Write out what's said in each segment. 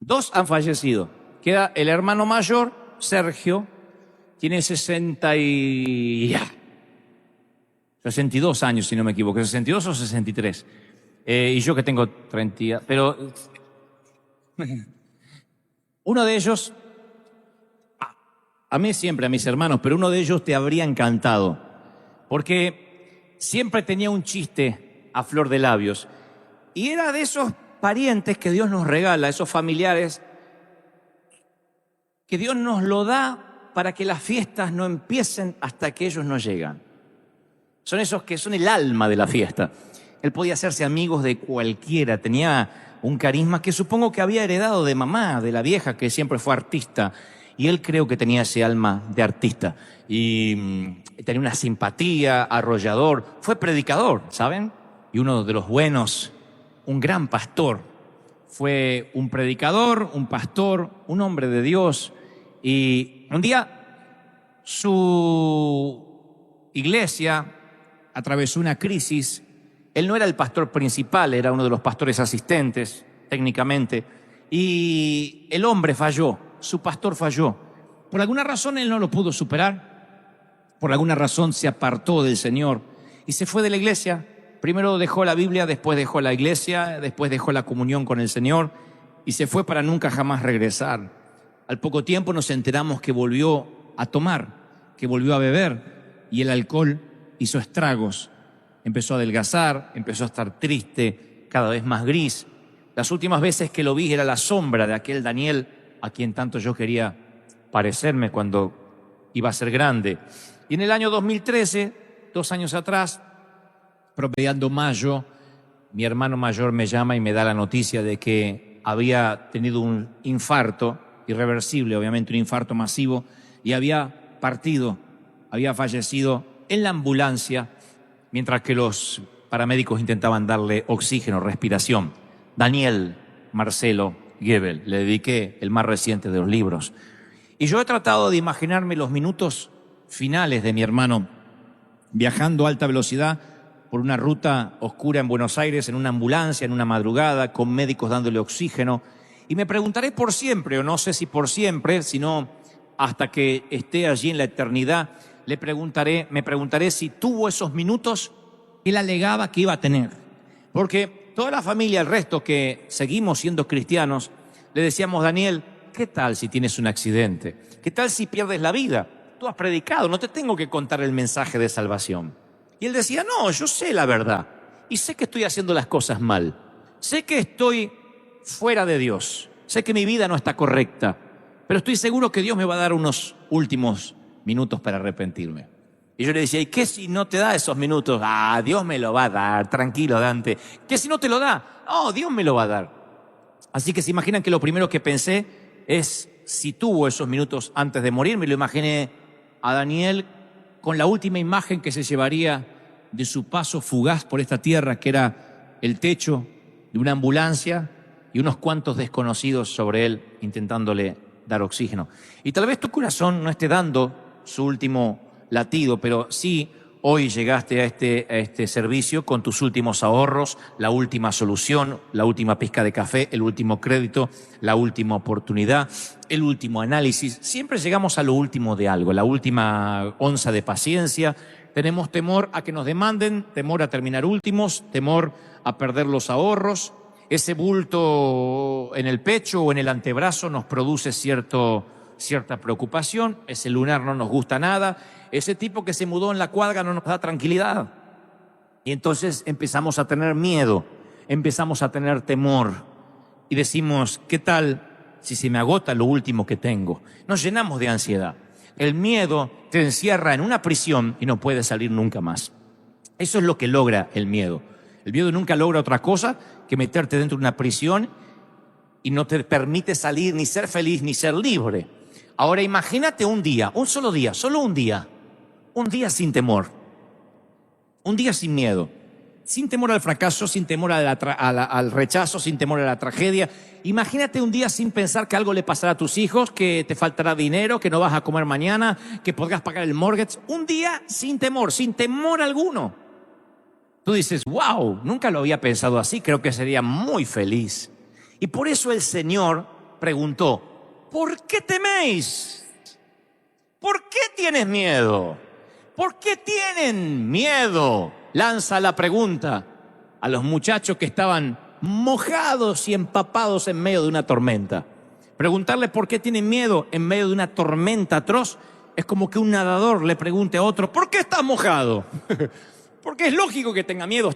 2 han fallecido. Queda el hermano mayor, Sergio, tiene 62 años, si no me equivoco, 62 o 63. Y yo que tengo 30, pero uno de ellos, a mí siempre, a mis hermanos, pero uno de ellos te habría encantado, porque siempre tenía un chiste a flor de labios, y era de esos parientes que Dios nos regala, esos familiares, que Dios nos lo da para que las fiestas no empiecen hasta que ellos no llegan. Son esos que son el alma de la fiesta. Él podía hacerse amigos de cualquiera, tenía un carisma que supongo que había heredado de mamá, de la vieja, que siempre fue artista. Y él creo que tenía ese alma de artista. Y tenía una simpatía, arrollador. Fue predicador, ¿saben? Y uno de los buenos, un gran pastor. Fue un predicador, un pastor, un hombre de Dios. Y un día su iglesia atravesó una crisis. Él no era el pastor principal, era uno de los pastores asistentes, técnicamente. Y el hombre falló, su pastor falló. Por alguna razón él no lo pudo superar. Por alguna razón se apartó del Señor y se fue de la iglesia. Primero dejó la Biblia, después dejó la iglesia, después dejó la comunión con el Señor y se fue para nunca jamás regresar. Al poco tiempo nos enteramos que volvió a tomar, que volvió a beber y el alcohol hizo estragos. Empezó a adelgazar, empezó a estar triste, cada vez más gris. Las últimas veces que lo vi era la sombra de aquel Daniel a quien tanto yo quería parecerme cuando iba a ser grande. Y en el año 2013, 2 años atrás, promediando mayo, mi hermano mayor me llama y me da la noticia de que había tenido un infarto irreversible, obviamente un infarto masivo, y había partido, había fallecido en la ambulancia mientras que los paramédicos intentaban darle oxígeno, respiración. Daniel Marcelo Gebel, le dediqué el más reciente de los libros. Y yo he tratado de imaginarme los minutos finales de mi hermano viajando a alta velocidad por una ruta oscura en Buenos Aires, en una ambulancia, en una madrugada, con médicos dándole oxígeno. Y me preguntaré por siempre, o no sé si por siempre, sino hasta que esté allí en la eternidad, me preguntaré si tuvo esos minutos que él alegaba que iba a tener. Porque toda la familia, el resto que seguimos siendo cristianos, le decíamos, Daniel, ¿qué tal si tienes un accidente? ¿Qué tal si pierdes la vida? Tú has predicado, no te tengo que contar el mensaje de salvación. Y él decía, no, yo sé la verdad y sé que estoy haciendo las cosas mal. Sé que estoy fuera de Dios. Sé que mi vida no está correcta, pero estoy seguro que Dios me va a dar unos últimos minutos para arrepentirme. Y yo le decía, ¿y qué si no te da esos minutos? Ah, Dios me lo va a dar, tranquilo, Dante. ¿Qué si no te lo da? No, Dios me lo va a dar. Así que se imaginan que lo primero que pensé es si tuvo esos minutos antes de morir. Me lo imaginé a Daniel con la última imagen que se llevaría de su paso fugaz por esta tierra, que era el techo de una ambulancia y unos cuantos desconocidos sobre él intentándole dar oxígeno. Y tal vez tu corazón no esté dando su último latido, pero sí hoy llegaste a este servicio con tus últimos ahorros, la última solución, la última pizca de café, el último crédito, la última oportunidad, el último análisis. Siempre llegamos a lo último de algo, la última onza de paciencia. Tenemos temor a que nos demanden, temor a terminar últimos, temor a perder los ahorros. Ese bulto en el pecho o en el antebrazo nos produce cierta preocupación. Ese lunar no nos gusta nada. Ese tipo que se mudó en la cuadra no nos da tranquilidad. Y entonces empezamos a tener miedo, empezamos a tener temor. Y decimos, ¿qué tal si se me agota lo último que tengo? Nos llenamos de ansiedad. El miedo te encierra en una prisión y no puedes salir nunca más. Eso es lo que logra el miedo. El miedo nunca logra otra cosa que meterte dentro de una prisión y no te permite salir, ni ser feliz, ni ser libre. Ahora imagínate un día, un solo día, solo un día sin temor, un día sin miedo, sin temor al fracaso, sin temor al rechazo, sin temor a la tragedia. Imagínate un día sin pensar que algo le pasará a tus hijos, que te faltará dinero, que no vas a comer mañana, que podrás pagar el mortgage. Un día sin temor alguno. Tú dices, wow, nunca lo había pensado así, creo que sería muy feliz. Y por eso el Señor preguntó: ¿por qué teméis? ¿Por qué tienes miedo? ¿Por qué tienen miedo? Lanza la pregunta a los muchachos que estaban mojados y empapados en medio de una tormenta. Preguntarle por qué tienen miedo en medio de una tormenta atroz es como que un nadador le pregunte a otro: ¿por qué estás mojado? Porque es lógico que tenga miedo.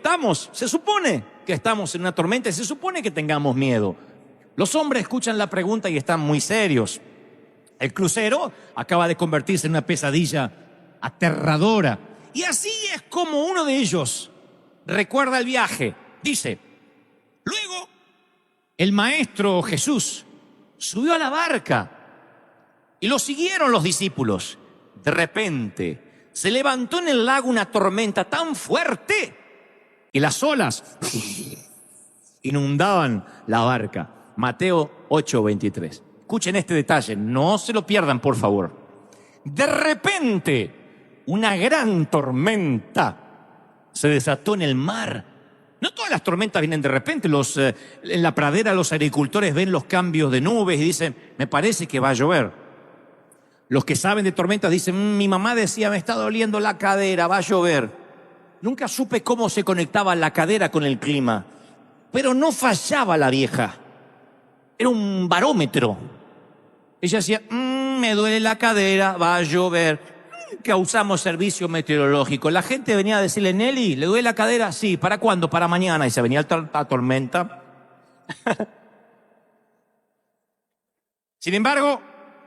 Se supone que estamos en una tormenta y se supone que tengamos miedo. Los hombres escuchan la pregunta y están muy serios. El crucero acaba de convertirse en una pesadilla aterradora. Y así es como uno de ellos recuerda el viaje. Dice: luego el maestro Jesús subió a la barca y lo siguieron los discípulos. De repente se levantó en el lago una tormenta tan fuerte que las olas inundaban la barca. Mateo 8:23. Escuchen este detalle, no se lo pierdan, por favor. De repente, una gran tormenta se desató en el mar. No todas las tormentas vienen de repente. En la pradera los agricultores ven los cambios de nubes y dicen: me parece que va a llover. Los que saben de tormentas dicen: mi mamá decía, me está doliendo la cadera, va a llover. Nunca supe cómo se conectaba la cadera con el clima, pero no fallaba la vieja. Era un barómetro. Ella decía: me duele la cadera, va a llover. Que usamos servicio meteorológico. La gente venía a decirle: Nelly, ¿le duele la cadera? Sí. ¿Para cuándo? Para mañana. Y se venía la tormenta. Sin embargo,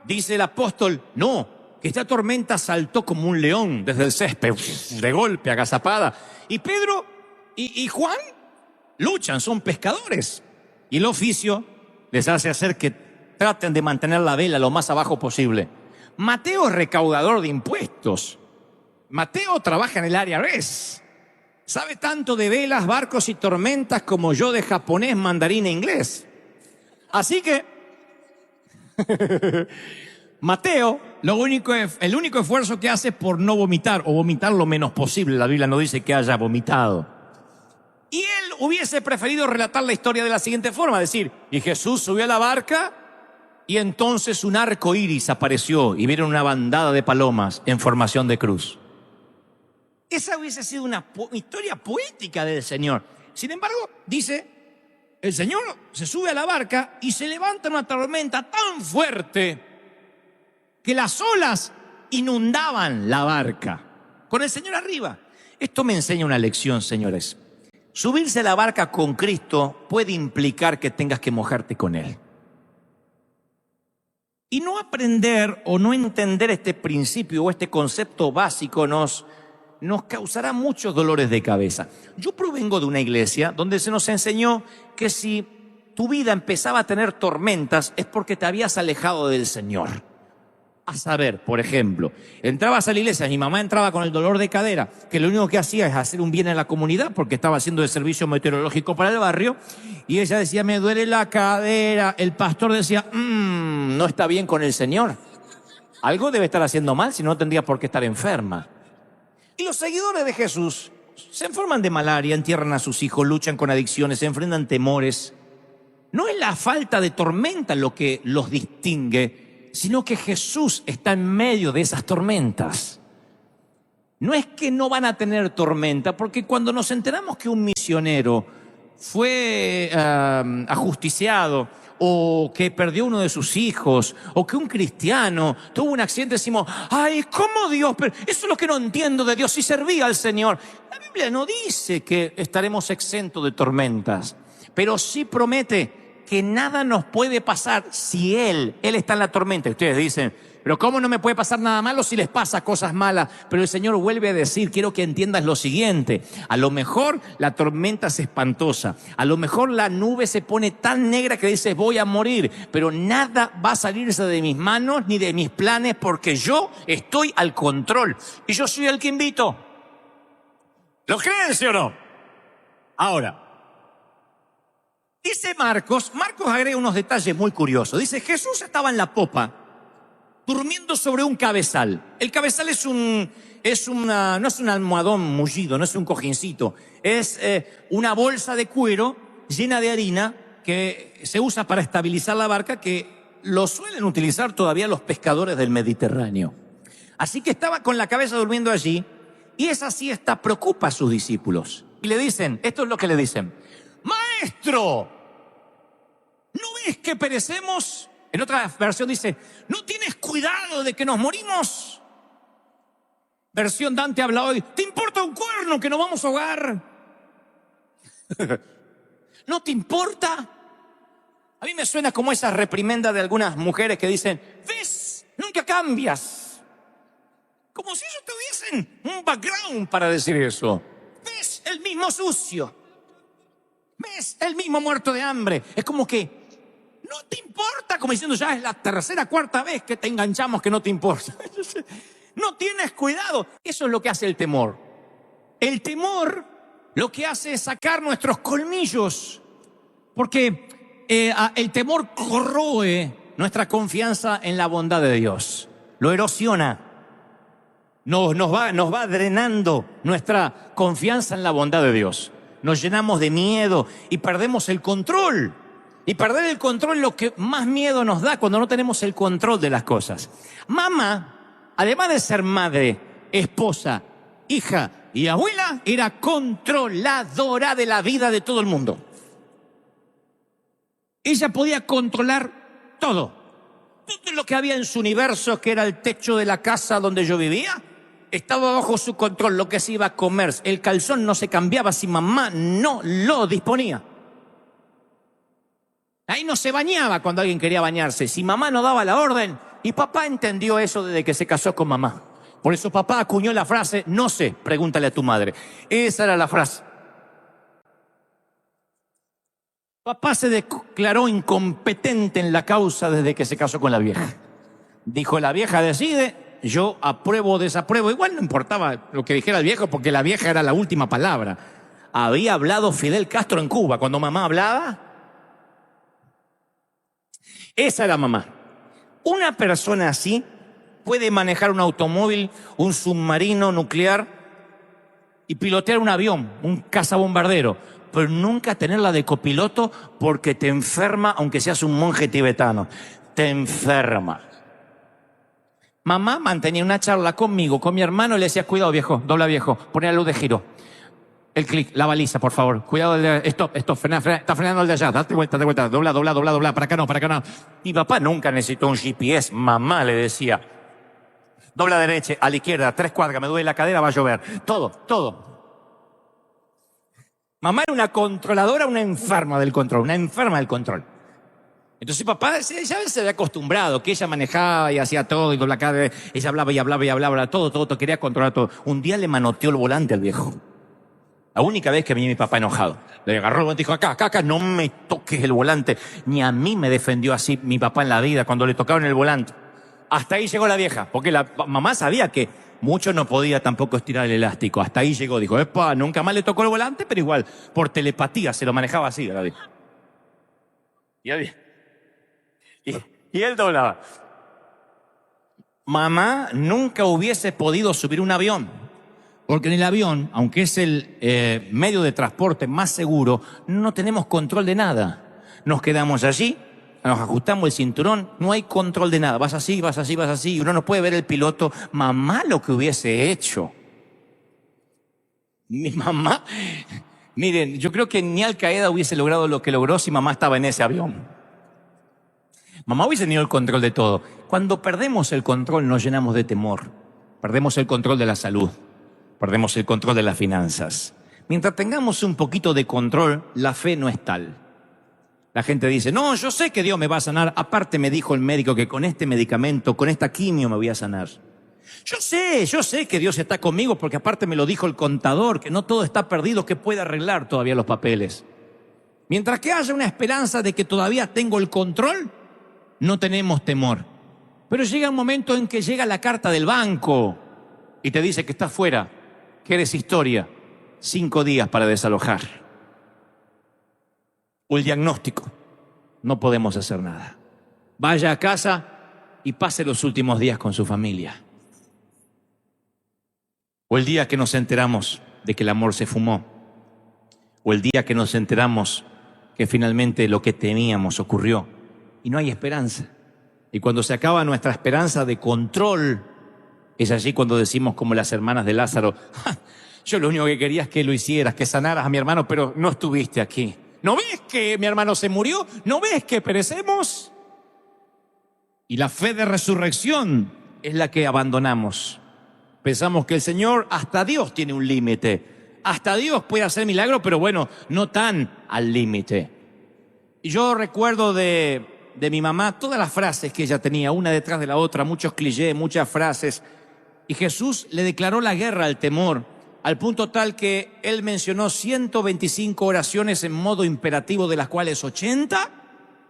dice el apóstol: no, que esta tormenta saltó como un león desde el césped, de golpe, agazapada. Y Pedro y Juan luchan, son pescadores. Y el oficio les hace hacer que traten de mantener la vela lo más abajo posible. Mateo es recaudador de impuestos. Mateo trabaja en el IRS. Sabe tanto de velas, barcos y tormentas como yo de japonés, mandarín e inglés. Así que Mateo, el único esfuerzo que hace es por no vomitar o vomitar lo menos posible. La Biblia no dice que haya vomitado. Y él hubiese preferido relatar la historia de la siguiente forma: decir, y Jesús subió a la barca y entonces un arco iris apareció y vieron una bandada de palomas en formación de cruz. Esa hubiese sido una historia poética del Señor. Sin embargo, dice, el Señor se sube a la barca y se levanta una tormenta tan fuerte que las olas inundaban la barca, con el Señor arriba. Esto me enseña una lección, señores. Subirse a la barca con Cristo puede implicar que tengas que mojarte con Él. Y no aprender o no entender este principio o este concepto básico nos causará muchos dolores de cabeza. Yo provengo de una iglesia donde se nos enseñó que si tu vida empezaba a tener tormentas es porque te habías alejado del Señor. A saber, por ejemplo, entrabas a la iglesia, mi mamá entraba con el dolor de cadera, que lo único que hacía es hacer un bien en la comunidad porque estaba haciendo el servicio meteorológico para el barrio, y ella decía: me duele la cadera. El pastor decía: no está bien con el Señor. Algo debe estar haciendo mal, si no tendría por qué estar enferma. Y los seguidores de Jesús se enferman de malaria, entierran a sus hijos, luchan con adicciones, se enfrentan temores. No es la falta de tormenta lo que los distingue, sino que Jesús está en medio de esas tormentas. No es que no van a tener tormenta, porque cuando nos enteramos que un misionero fue ajusticiado, o que perdió uno de sus hijos, o que un cristiano tuvo un accidente, decimos: ay, ¿cómo Dios? Pero eso es lo que no entiendo de Dios, si servía al Señor. La Biblia no dice que estaremos exentos de tormentas, pero sí promete que nada nos puede pasar si Él está en la tormenta. Y ustedes dicen: pero ¿cómo no me puede pasar nada malo si les pasa cosas malas? Pero el Señor vuelve a decir: quiero que entiendas lo siguiente. A lo mejor la tormenta es espantosa. A lo mejor la nube se pone tan negra que dices: voy a morir. Pero nada va a salirse de mis manos ni de mis planes, porque yo estoy al control. Y yo soy el que invito. ¿Lo creen, sí o no? Ahora, dice Marcos agrega unos detalles muy curiosos. Dice: Jesús estaba en la popa, durmiendo sobre un cabezal. El cabezal no es un almohadón mullido, no es un cojincito. Es una bolsa de cuero llena de harina que se usa para estabilizar la barca, que lo suelen utilizar todavía los pescadores del Mediterráneo. Así que estaba con la cabeza durmiendo allí, y esa siesta preocupa a sus discípulos. Y le dicen, esto es lo que le dicen: Maestro, ¿no ves que perecemos? En otra versión dice, ¿no tienes cuidado de que nos morimos? Versión Dante habla hoy, ¿te importa un cuerno que nos vamos a ahogar? ¿No te importa? A mí me suena como esa reprimenda de algunas mujeres que dicen, ¿ves? Nunca cambias. Como si ellos tuviesen un background para decir eso. ¿Ves? El mismo sucio. ¿Ves? El mismo muerto de hambre. Es como que no te importa, como diciendo, ya es la tercera, cuarta vez que te enganchamos que no te importa. No tienes cuidado. Eso es lo que hace el temor. El temor lo que hace es sacar nuestros colmillos, porque el temor corroe nuestra confianza en la bondad de Dios. Lo erosiona. Nos va drenando nuestra confianza en la bondad de Dios. Nos llenamos de miedo y perdemos el control. Y perder el control es lo que más miedo nos da cuando no tenemos el control de las cosas. Mamá, además de ser madre, esposa, hija y abuela, era controladora de la vida de todo el mundo. Ella podía controlar todo. Todo lo que había en su universo, que era el techo de la casa donde yo vivía, estaba bajo su control. Lo que se iba a comer, el calzón no se cambiaba si mamá no lo disponía. Ahí no se bañaba cuando alguien quería bañarse, si mamá no daba la orden. Y papá entendió eso desde que se casó con mamá. Por eso papá acuñó la frase, no sé, pregúntale a tu madre. Esa era la frase. Papá se declaró incompetente en la causa desde que se casó con la vieja. Dijo, la vieja decide, yo apruebo o desapruebo. Igual no importaba lo que dijera el viejo, porque la vieja era la última palabra. Había hablado Fidel Castro en Cuba. Cuando mamá hablaba, esa era mamá. Una persona así puede manejar un automóvil, un submarino nuclear y pilotear un avión, un cazabombardero, pero nunca tenerla de copiloto porque te enferma, aunque seas un monje tibetano. Te enferma. Mamá mantenía una charla conmigo, con mi hermano, y le decía, cuidado viejo, dobla viejo, poné la luz de giro. El clic, la baliza, por favor. Cuidado, stop, frena, está frenando el de allá. Date vuelta, dobla, para acá no. Mi papá nunca necesitó un GPS. Mamá le decía, dobla derecha, a la izquierda, 3 cuadras, me duele la cadera, va a llover. Todo. Mamá era una controladora, una enferma del control. Entonces papá ya se había acostumbrado, que ella manejaba y hacía todo, y ella hablaba, todo, quería controlar todo. Un día le manoteó el volante al viejo. La única vez que vi a mi papá enojado. Le agarró el volante y dijo, acá, no me toques el volante. Ni a mí me defendió así mi papá en la vida cuando le tocaron el volante. Hasta ahí llegó la vieja, porque la mamá sabía que mucho no podía tampoco estirar el elástico. Hasta ahí llegó, dijo, epa, nunca más le tocó el volante, pero igual, por telepatía se lo manejaba así, la vieja. Y él doblaba. Mamá nunca hubiese podido subir un avión. Porque en el avión, aunque es el medio de transporte más seguro, no tenemos control de nada. Nos quedamos allí, nos ajustamos el cinturón, no hay control de nada. Vas así, y uno no puede ver el piloto. Mamá lo que hubiese hecho. Mi mamá, miren, yo creo que ni Al Qaeda hubiese logrado lo que logró si mamá estaba en ese avión. Mamá hubiese tenido el control de todo. Cuando perdemos el control nos llenamos de temor. Perdemos el control de la salud. Perdemos el control de las finanzas. Mientras tengamos un poquito de control, la fe no es tal. La gente dice, no, yo sé que Dios me va a sanar. Aparte me dijo el médico que con este medicamento, con esta quimio me voy a sanar. Yo sé que Dios está conmigo porque aparte me lo dijo el contador, que no todo está perdido, que puede arreglar todavía los papeles. Mientras que haya una esperanza de que todavía tengo el control, no tenemos temor. Pero llega un momento en que llega la carta del banco y te dice que estás fuera, que eres historia, 5 días para desalojar. O el diagnóstico, no podemos hacer nada. Vaya a casa y pase los últimos días con su familia. O el día que nos enteramos de que el amor se fumó. O el día que nos enteramos que finalmente lo que temíamos ocurrió y no hay esperanza. Y cuando se acaba nuestra esperanza de control, es allí cuando decimos como las hermanas de Lázaro: "Ja, yo lo único que quería es que lo hicieras, que sanaras a mi hermano, pero no estuviste aquí. ¿No ves que mi hermano se murió? ¿No ves que perecemos?" Y la fe de resurrección es la que abandonamos. Pensamos que el Señor, hasta Dios tiene un límite. Hasta Dios puede hacer milagros, pero bueno, no tan al límite. Y yo recuerdo de mi mamá todas las frases que ella tenía, una detrás de la otra, muchos clichés, muchas frases. Y Jesús le declaró la guerra al temor, al punto tal que él mencionó 125 oraciones en modo imperativo, de las cuales 80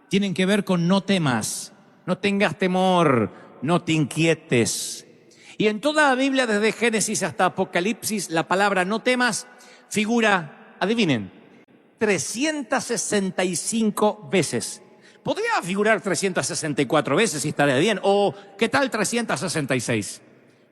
tienen que ver con no temas, no tengas temor, no te inquietes. Y en toda la Biblia, desde Génesis hasta Apocalipsis, la palabra no temas figura, adivinen, 365 veces. Podría figurar 364 veces y estaría bien, o ¿qué tal 366?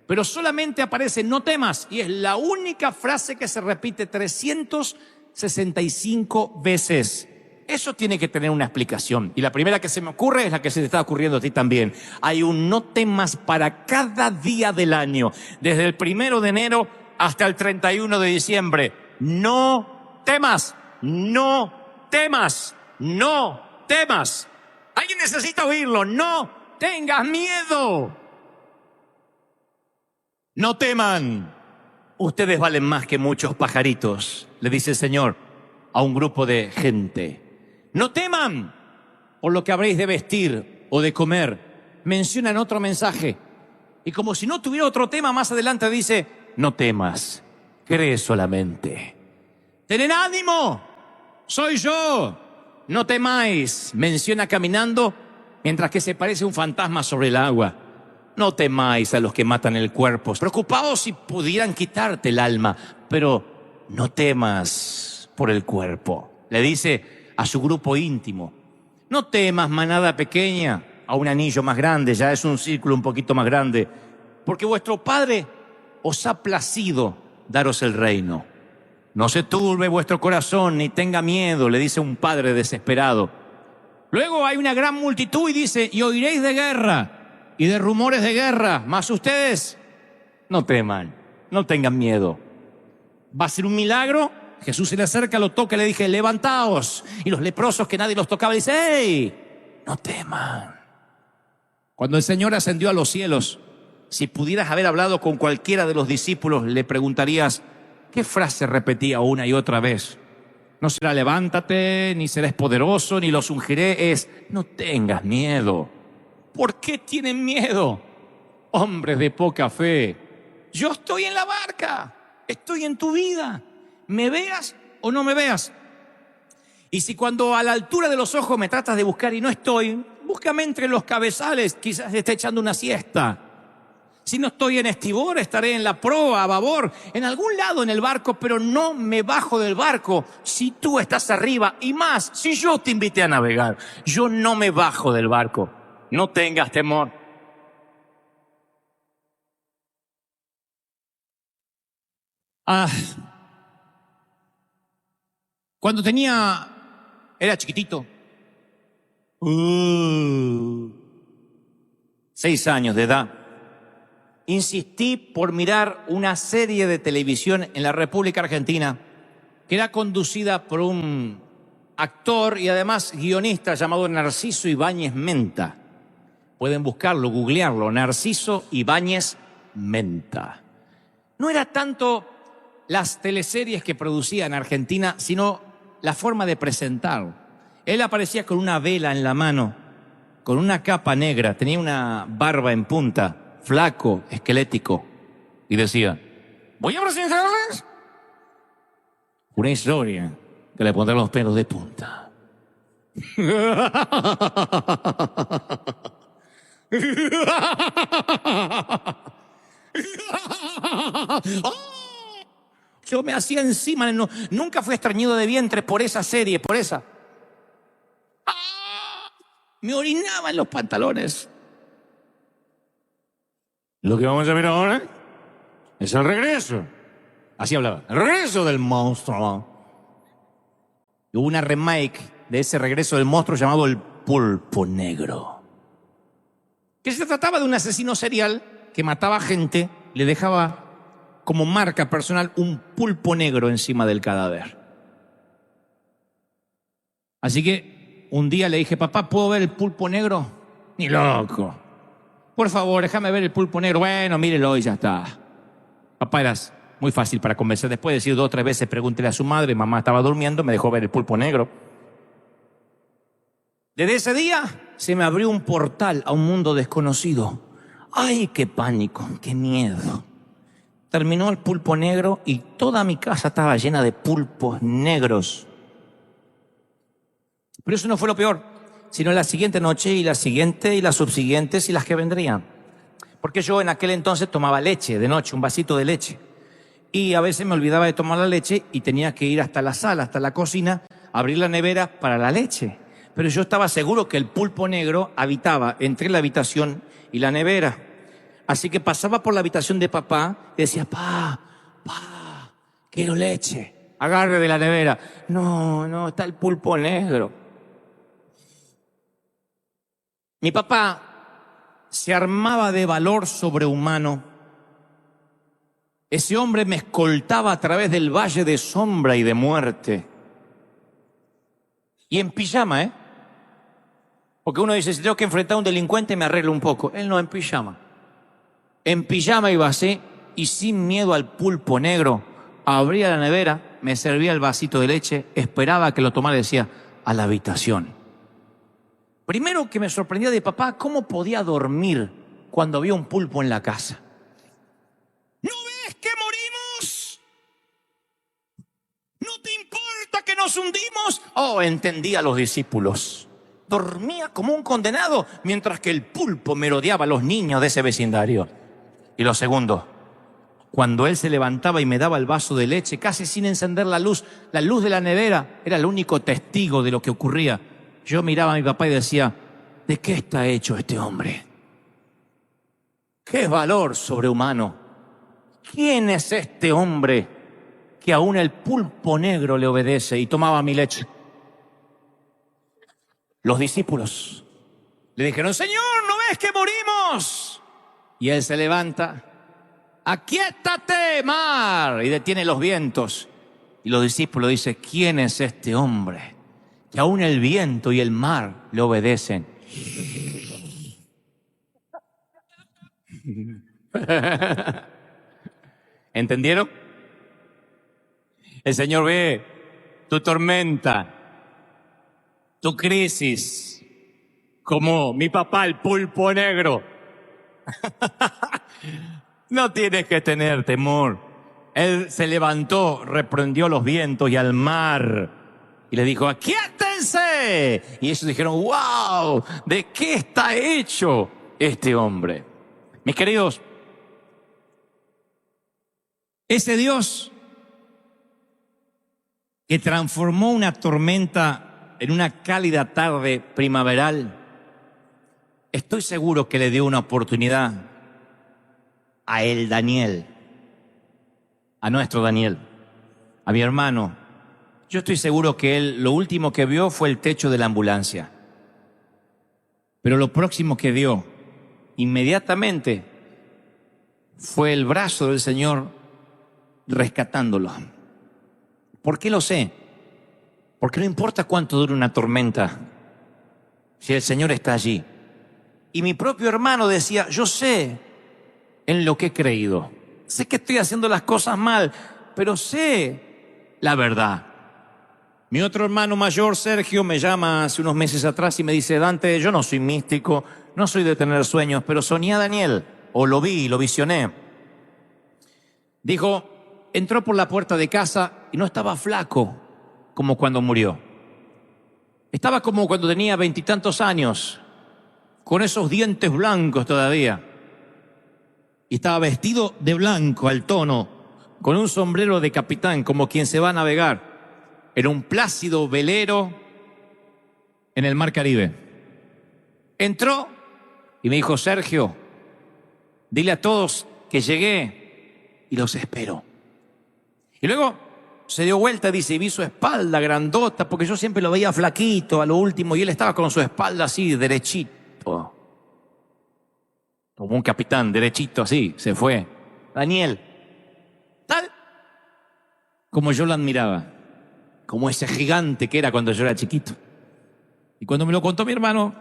Pero solamente aparece no temas y es la única frase que se repite 365 veces. Eso tiene que tener una explicación. Y la primera que se me ocurre es la que se te está ocurriendo a ti también. Hay un no temas para cada día del año, desde el 1 de enero hasta el 31 de diciembre. No temas, no temas, no temas. Alguien necesita oírlo. No tengas miedo. No teman. Ustedes valen más que muchos pajaritos, le dice el Señor a un grupo de gente. No teman por lo que habréis de vestir o de comer. Menciona en otro mensaje. Y como si no tuviera otro tema, más adelante dice: no temas, cree solamente. Tened ánimo, soy yo. No temáis, menciona caminando mientras que se parece un fantasma sobre el agua. No temáis a los que matan el cuerpo, preocupados si pudieran quitarte el alma, pero no temas por el cuerpo. Le dice a su grupo íntimo: no temas, manada pequeña, a un anillo más grande, ya es un círculo un poquito más grande, porque vuestro Padre os ha placido daros el reino. No se turbe vuestro corazón, ni tenga miedo, le dice un padre desesperado. Luego hay una gran multitud y dice: y oiréis de guerra y de rumores de guerra, mas ustedes no teman, no tengan miedo. Va a ser un milagro. Jesús se le acerca, lo toca y le dije: levantaos. Y los leprosos, que nadie los tocaba, dice: ¡hey! No teman. Cuando el Señor ascendió a los cielos, si pudieras haber hablado con cualquiera de los discípulos, le preguntarías: ¿qué frase repetía una y otra vez? No será levántate, ni serás poderoso, ni los ungiré. Es: no tengas miedo. ¿Por qué tienen miedo? Hombres de poca fe. Yo estoy en la barca, estoy en tu vida. Me veas o no me veas. Y si cuando a la altura de los ojos me tratas de buscar y no estoy, búscame entre los cabezales, quizás esté echando una siesta. Si no estoy en estribor, estaré en la proa, a babor, en algún lado en el barco, pero no me bajo del barco si tú estás arriba. Y más, si yo te invité a navegar, yo no me bajo del barco. No tengas temor. Cuando era chiquitito, 6 años de edad, insistí por mirar una serie de televisión en la República Argentina que era conducida por un actor y además guionista llamado Narciso Ibáñez Menta. Pueden buscarlo, googlearlo, Narciso Ibáñez Menta. No era tanto las teleseries que producía en Argentina, sino la forma de presentar. Él aparecía con una vela en la mano, con una capa negra, tenía una barba en punta, flaco, esquelético, y decía: voy a presentarles una historia que le pondrá los pelos de punta. Yo me hacía encima, nunca fui estreñido de vientre por esa serie, por esa. Me orinaba en los pantalones. Lo que vamos a ver ahora es el regreso. Así hablaba, el regreso del monstruo. Hubo una remake de ese regreso del monstruo llamado el pulpo negro. Que se trataba de un asesino serial que mataba gente, le dejaba como marca personal un pulpo negro encima del cadáver. Así que un día le dije, papá, ¿puedo ver el pulpo negro? Ni loco. Por favor, déjame ver el pulpo negro. Bueno, mírelo y ya está. Papá, eras muy fácil para convencer. Después de decir 2 o 3 veces, pregúntele a su madre, mamá estaba durmiendo, me dejó ver el pulpo negro. Desde ese día se me abrió un portal a un mundo desconocido. ¡Ay, qué pánico, qué miedo! Terminó el pulpo negro y toda mi casa estaba llena de pulpos negros. Pero eso no fue lo peor, sino la siguiente noche y la siguiente y las subsiguientes y las que vendrían. Porque yo en aquel entonces tomaba leche de noche, un vasito de leche. Y a veces me olvidaba de tomar la leche y tenía que ir hasta la sala, hasta la cocina, abrir la nevera para la leche. Pero yo estaba seguro que el pulpo negro habitaba entre la habitación y la nevera. Así que pasaba por la habitación de papá y decía, pa, quiero leche. Agarre de la nevera. No, está el pulpo negro. Mi papá se armaba de valor sobrehumano. Ese hombre me escoltaba a través del valle de sombra y de muerte. Y en pijama, Porque uno dice, si tengo que enfrentar a un delincuente me arreglo un poco. Él no, en pijama. En pijama iba así y sin miedo al pulpo negro. Abría la nevera, me servía el vasito de leche, esperaba que lo tomara y decía, a la habitación. Primero que me sorprendía de papá, ¿cómo podía dormir cuando había un pulpo en la casa? ¿No ves que morimos? ¿No te importa que nos hundimos? Oh, entendía a los discípulos. Dormía como un condenado mientras que el pulpo merodeaba a los niños de ese vecindario. Y lo segundo, cuando él se levantaba y me daba el vaso de leche, casi sin encender la luz de la nevera era el único testigo de lo que ocurría. Yo miraba a mi papá y decía, ¿de qué está hecho este hombre? ¡Qué valor sobrehumano! ¿Quién es este hombre que aún el pulpo negro le obedece y tomaba mi leche? Los discípulos le dijeron, Señor, ¿no ves que morimos? Y él se levanta, aquíétate, mar, y detiene los vientos. Y los discípulos dicen, ¿quién es este hombre que aún el viento y el mar le obedecen? ¿Entendieron? El Señor ve tu tormenta, tu crisis, como mi papá el pulpo negro. No tienes que tener temor. Él se levantó, reprendió los vientos y al mar y le dijo, aquíétense. Y ellos dijeron, wow, ¿de qué está hecho este hombre? Mis queridos, ese Dios que transformó una tormenta en una cálida tarde primaveral, estoy seguro que le dio una oportunidad a él, Daniel, a nuestro Daniel, a mi hermano. Yo estoy seguro que él lo último que vio fue el techo de la ambulancia. Pero lo próximo que vio inmediatamente fue el brazo del Señor rescatándolo. ¿Por qué lo sé? Porque no importa cuánto dure una tormenta, si el Señor está allí. Y mi propio hermano decía, yo sé en lo que he creído. Sé que estoy haciendo las cosas mal, pero sé la verdad. Mi otro hermano mayor, Sergio, me llama hace unos meses atrás y me dice, Dante, yo no soy místico, no soy de tener sueños, pero soñé a Daniel, o lo vi, lo visioné. Dijo, entró por la puerta de casa y no estaba flaco como cuando murió. Estaba como cuando tenía 20 y tantos años, con esos dientes blancos todavía. Y estaba vestido de blanco al tono, con un sombrero de capitán, como quien se va a navegar en un plácido velero en el mar Caribe. Entró y me dijo, Sergio, dile a todos que llegué y los espero. Y luego se dio vuelta, dice, y vi su espalda grandota, porque yo siempre lo veía flaquito a lo último, y él estaba con su espalda así, derechito. Como un capitán, derechito así, se fue. Daniel, tal como yo lo admiraba, como ese gigante que era cuando yo era chiquito. Y cuando me lo contó mi hermano,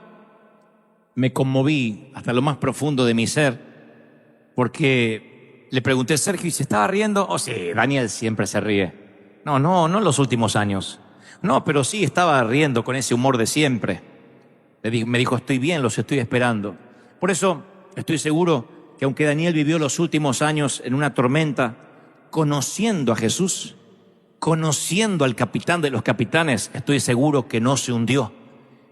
me conmoví hasta lo más profundo de mi ser, porque le pregunté, Sergio, ¿y se estaba riendo? Oh, sí, Daniel siempre se ríe. No los últimos años. No, pero sí estaba riendo con ese humor de siempre. Me dijo, estoy bien, los estoy esperando. Por eso estoy seguro que aunque Daniel vivió los últimos años en una tormenta, conociendo a Jesús, conociendo al capitán de los capitanes, estoy seguro que no se hundió.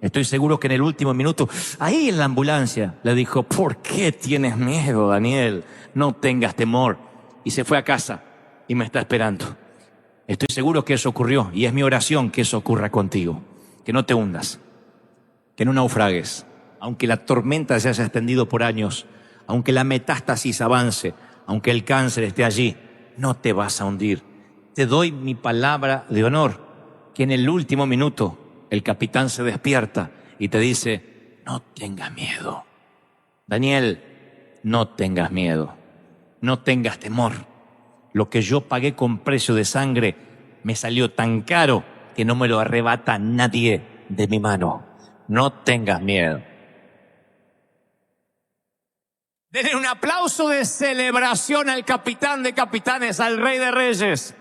Estoy seguro que en el último minuto, ahí en la ambulancia, le dijo, ¿por qué tienes miedo, Daniel? No tengas temor. Y se fue a casa y me está esperando. Estoy seguro que eso ocurrió y es mi oración que eso ocurra contigo. Que no te hundas, que no naufragues, aunque la tormenta se haya extendido por años, aunque la metástasis avance, aunque el cáncer esté allí, no te vas a hundir. Te doy mi palabra de honor, que en el último minuto el capitán se despierta y te dice, no tengas miedo. Daniel, no tengas miedo, no tengas temor. Lo que yo pagué con precio de sangre me salió tan caro que no me lo arrebata nadie de mi mano. No tengas miedo. Denle un aplauso de celebración al capitán de capitanes, al Rey de Reyes.